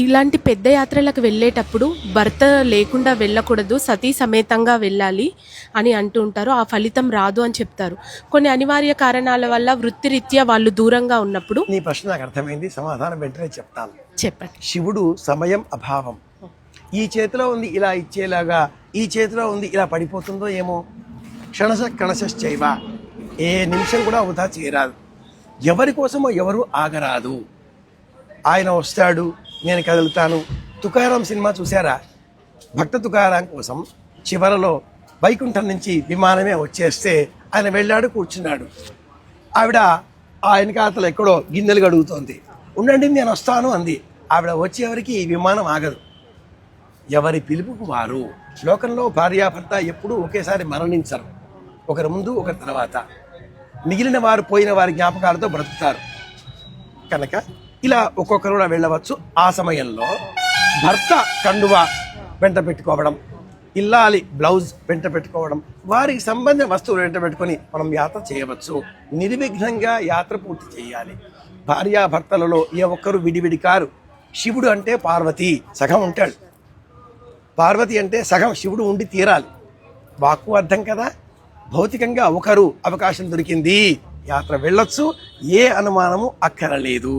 ఇలాంటి పెద్ద యాత్రలకు వెళ్ళేటప్పుడు భర్త లేకుండా వెళ్ళకూడదు, సతీ సమేతంగా వెళ్ళాలి అని అంటూ ఉంటారు. ఆ ఫలితం రాదు అని చెప్తారు. కొన్ని అనివార్య కారణాల వల్ల వృత్తిరీత్యా వాళ్ళు దూరంగా ఉన్నప్పుడు. నీ ప్రశ్న నాకు అర్థమైంది, సమాధానం వెంటనే చెప్తాను. చెప్పండి. శివుడు సమయం అభావం. ఈ చేతిలో ఉంది ఇలా ఇచ్చేలాగా, ఈ చేతిలో ఉంది ఇలా పడిపోతుందో ఏమో. క్షణశ కణశశ్చైవ, ఏ నిమిషం కూడా వృధా చేయరాదు. ఎవరి కోసమో ఎవరు ఆగరాదు. ఆయన వస్తాడు, నేను కదులుతాను. తుకారాం సినిమా చూసారా? భక్త తుకారాం కోసం చివరలో వైకుంఠం నుంచి విమానమే వచ్చేస్తే ఆయన వెళ్ళాడు, కూర్చున్నాడు. ఆవిడ ఆయన ఖాతలు ఎక్కడో గిన్నెలు గడుగుతోంది. ఉండండి నేను వస్తాను అంది. ఆవిడ వచ్చేవరికి ఈ విమానం ఆగదు. ఎవరి పిలుపుకు వారు. లోకంలో భార్యాభర్త ఎప్పుడూ ఒకేసారి మరణించరు, ఒకరి ముందు ఒకరి తర్వాత. మిగిలిన వారు పోయిన వారి జ్ఞాపకాలతో బ్రతుకుతారు. కనుక ఇలా ఒక్కొక్కరు కూడా వెళ్ళవచ్చు. ఆ సమయంలో భర్త కండువా వెంట పెట్టుకోవడం, ఇల్లాలి బ్లౌజ్ వెంట పెట్టుకోవడం, వారికి సంబంధించిన వస్తువులు వెంట పెట్టుకొని మనం యాత్ర చేయవచ్చు. నిర్విఘ్నంగా యాత్ర పూర్తి చేయాలి. భార్యాభర్తలలో ఏ ఒక్కరు విడివిడి కారు. శివుడు అంటే పార్వతి సగం ఉంటాడు, పార్వతి అంటే సగం శివుడు ఉండి తీరాలి. వాక్కు అర్థం కదా. భౌతికంగా ఒకరు అవకాశం దొరికింది, యాత్ర వెళ్ళొచ్చు, ఏ అనుమానము అక్కరలేదు.